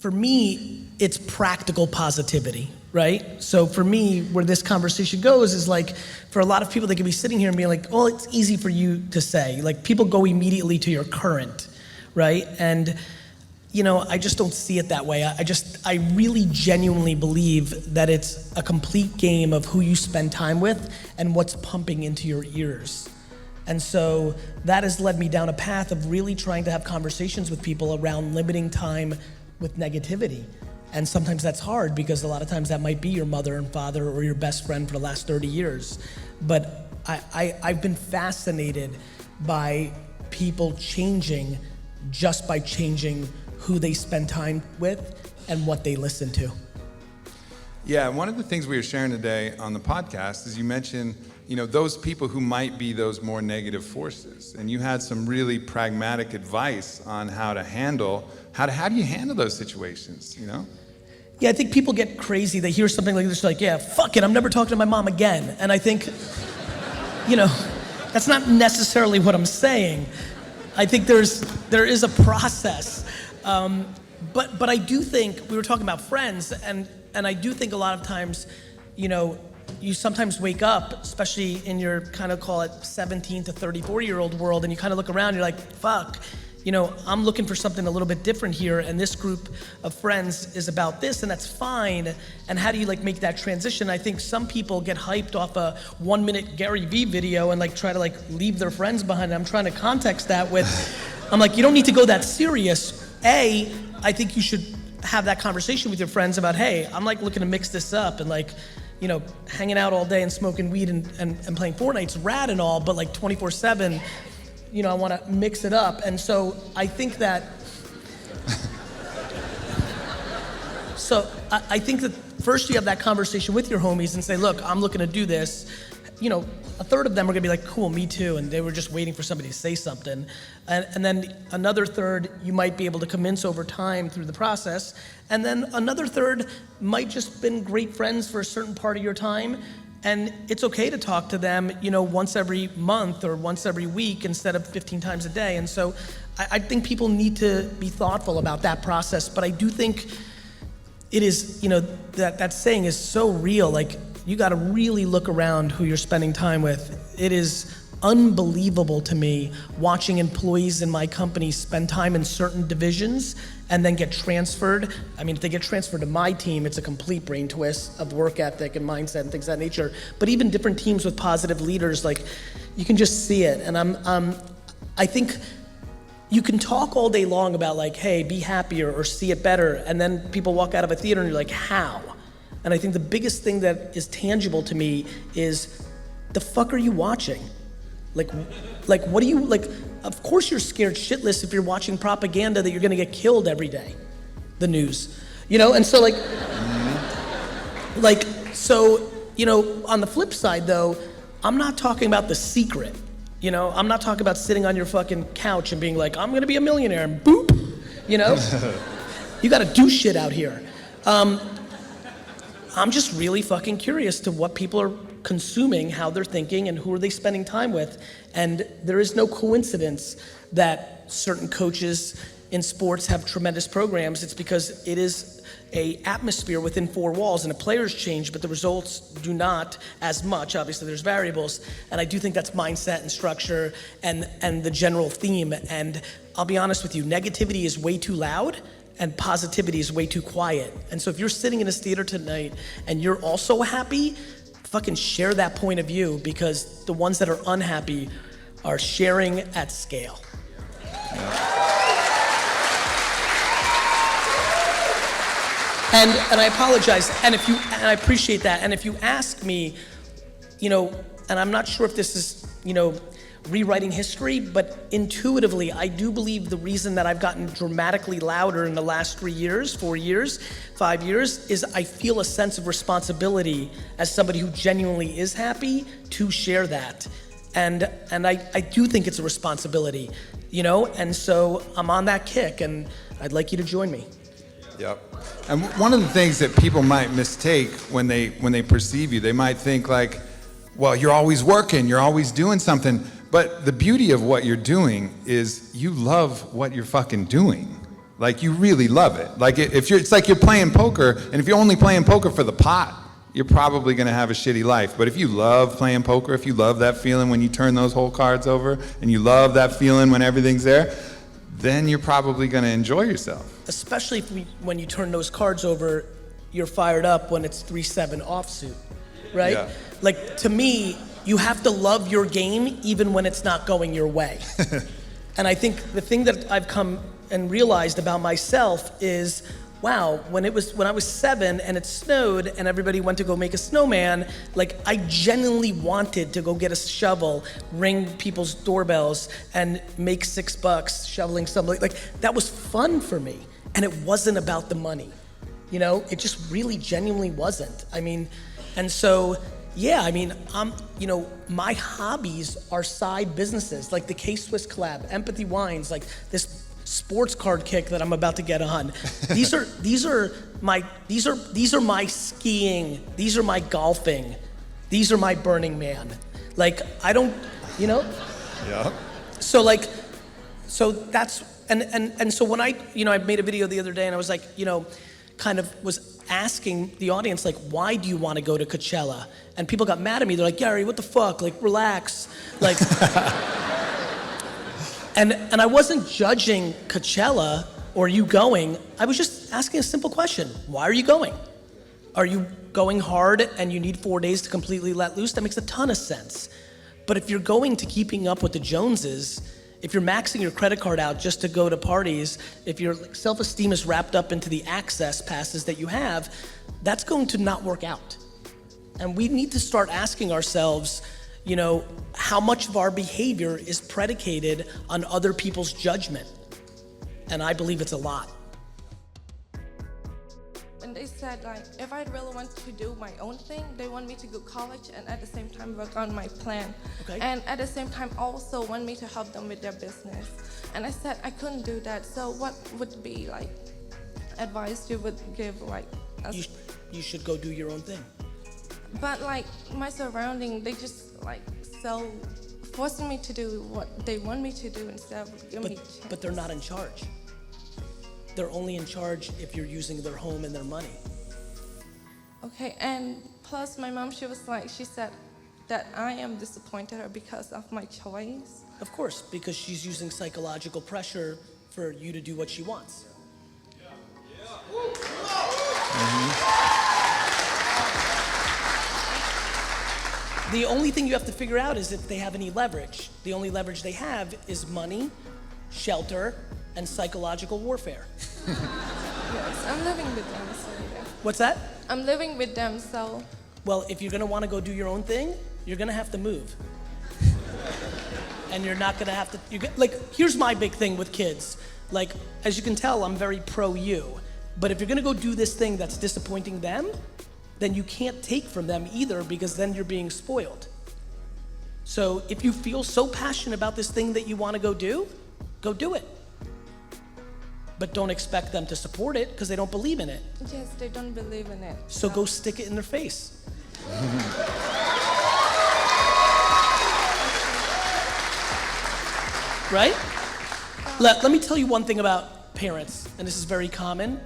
for me, it's practical positivity, right? So for me, where this conversation goes is like, for a lot of people, they could be sitting here and being like, oh, it's easy for you to say. Like, people go immediately to your current, right? And I just don't see it that way. I really genuinely believe that it's a complete game of who you spend time with and what's pumping into your ears. And so that has led me down a path of really trying to have conversations with people around limiting time with negativity. And sometimes that's hard because a lot of times that might be your mother and father or your best friend for the last 30 years. But I've been fascinated by people changing just by changing who they spend time with and what they listen to. Yeah, one of the things we were sharing today on the podcast is you mentioned, those people who might be those more negative forces. And you had some really pragmatic advice on how do you handle those situations, Yeah, I think people get crazy. They hear something like this, like, yeah, fuck it, I'm never talking to my mom again. And I think, that's not necessarily what I'm saying. I think there is a process. But I do think, we were talking about friends, and I do think a lot of times, you sometimes wake up, especially in your kind of call it 17 to 34-year-old world, and you kind of look around, you're like, fuck, I'm looking for something a little bit different here, and this group of friends is about this, and that's fine. And how do you make that transition? I think some people get hyped off a 1-minute Garyvee video and try to leave their friends behind. And I'm trying to context that with, I'm like, you don't need to go that serious. I think you should have that conversation with your friends about, hey, I'm looking to mix this up and hanging out all day and smoking weed and playing Fortnite's rad and all, but 24/7, I want to mix it up. And so I think that, I think that first you have that conversation with your homies and say, look, I'm looking to do this. A third of them are gonna be like, cool, me too, and they were just waiting for somebody to say something. And then another third you might be able to convince over time through the process. And then another third might just been great friends for a certain part of your time, and it's okay to talk to them, once every month or once every week instead of 15 times a day. And so I think people need to be thoughtful about that process, but I do think it is, that saying is so real. You got to really look around who you're spending time with. It is unbelievable to me watching employees in my company spend time in certain divisions and then get transferred. I mean, if they get transferred to my team, it's a complete brain twist of work ethic and mindset and things of that nature. But even different teams with positive leaders, you can just see it. And I think you can talk all day long about hey, be happier or see it better. And then people walk out of a theater and you're like, how? And I think the biggest thing that is tangible to me is, the fuck are you watching? What do you, of course you're scared shitless if you're watching propaganda that you're gonna get killed every day, the news, and so on the flip side though, I'm not talking about The Secret, I'm not talking about sitting on your fucking couch and being like, I'm gonna be a millionaire and boop, you gotta do shit out here. I'm just really fucking curious to what people are consuming, how they're thinking, and who are they spending time with. And there is no coincidence that certain coaches in sports have tremendous programs. It's because it is a atmosphere within four walls, and the players change, but the results do not as much. Obviously, there's variables, and I do think that's mindset and structure and the general theme. And I'll be honest with you, negativity is way too loud, and positivity is way too quiet. And so if you're sitting in this theater tonight and you're also happy, fucking share that point of view, because the ones that are unhappy are sharing at scale. And I apologize, and I appreciate that. And if you ask me, and I'm not sure if this is, rewriting history, but intuitively, I do believe the reason that I've gotten dramatically louder in the last 3 years, 4 years, 5 years, is I feel a sense of responsibility as somebody who genuinely is happy to share that. And I do think it's a responsibility, and so I'm on that kick, and I'd like you to join me. Yep. And one of the things that people might mistake when they perceive you, they might think well, you're always working, you're always doing something. But the beauty of what you're doing is you love what you're fucking doing. Like you really love it. Like it's like you're playing poker, and if you're only playing poker for the pot, you're probably gonna have a shitty life. But if you love playing poker, if you love that feeling when you turn those whole cards over, and you love that feeling when everything's there, then you're probably gonna enjoy yourself. Especially when you turn those cards over, you're fired up when it's 3-7 offsuit, right? Yeah. Like to me, you have to love your game even when it's not going your way. And I think the thing that I've come and realized about myself is, wow, when I was 7 and it snowed and everybody went to go make a snowman, like I genuinely wanted to go get a shovel, ring people's doorbells, and make $6 shoveling something. Like that was fun for me, and it wasn't about the money. You know, it just really genuinely wasn't. I mean, and so, yeah, I mean, my hobbies are side businesses, like the K-Swiss collab, Empathy Wines, like this sports card kick that I'm about to get on. These are my skiing. These are my golfing. These are my Burning Man. Like I don't, you know. Yeah. So that's and so when I made a video the other day and I was like, kind of was asking the audience like, why do you want to go to Coachella? And people got mad at me. They're like, Gary, what the fuck? Like, relax. Like. And I wasn't judging Coachella or you going. I was just asking a simple question. Why are you going? Are you going hard and you need 4 days to completely let loose? That makes a ton of sense. But if you're going to keeping up with the Joneses, if you're maxing your credit card out just to go to parties, if your self-esteem is wrapped up into the access passes that you have, that's going to not work out. And we need to start asking ourselves, how much of our behavior is predicated on other people's judgment? And I believe it's a lot. And they said, like, if I really want to do my own thing, they want me to go to college and at the same time work on my plan. Okay. And at the same time also want me to help them with their business. And I said I couldn't do that. So what would be like advice you would give like us? You should go do your own thing. But like my surrounding, they just like so forcing me to do what they want me to do instead of giving me a chance. But they're not in charge. They're only in charge if you're using their home and their money. Okay, and plus my mom, she said that I am disappointed her because of my choice. Of course, because she's using psychological pressure for you to do what she wants. The only thing you have to figure out is if they have any leverage. The only leverage they have is money, shelter, and psychological warfare. Yes, I'm living with them, so yeah. What's that? I'm living with them, so. Well, if you're gonna wanna go do your own thing, you're gonna have to move. And you're not gonna have to, here's my big thing with kids. Like, as you can tell, I'm very pro you. But if you're gonna go do this thing that's disappointing them, then you can't take from them either, because then you're being spoiled. So if you feel so passionate about this thing that you wanna go do it. But don't expect them to support it because they don't believe in it. Yes, they don't believe in it. So go stick it in their face. Right? Let me tell you one thing about parents, and this is very common.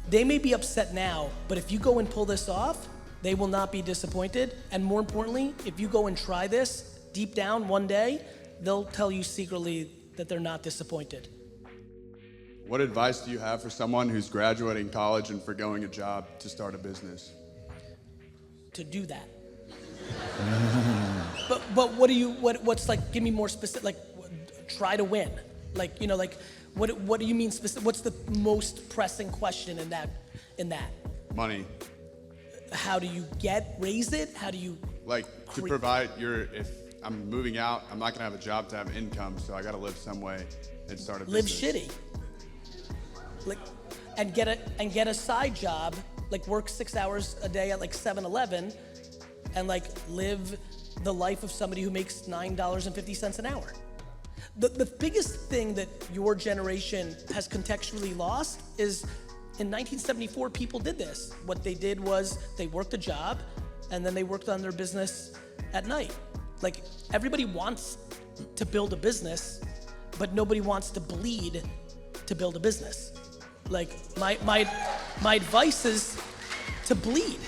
They may be upset now, but if you go and pull this off, they will not be disappointed. And more importantly, if you go and try this, deep down one day, they'll tell you secretly that they're not disappointed. What advice do you have for someone who's graduating college and forgoing a job to start a business? To do that. But what's like, give me more specific, like, try to win. Like, what do you mean specific? What's the most pressing question in that? Money. How do you raise it? How do you? Like, to provide if I'm moving out, I'm not gonna have a job to have income, so I gotta live some way and start a business. Live shitty. Like, and get a side job, like work 6 hours a day at like 7-Eleven, and like live the life of somebody who makes $9.50 an hour. The biggest thing that your generation has contextually lost is in 1974, people did this. What they did was they worked a job and then they worked on their business at night. Like, everybody wants to build a business, but nobody wants to bleed to build a business. Like my advice is to bleed.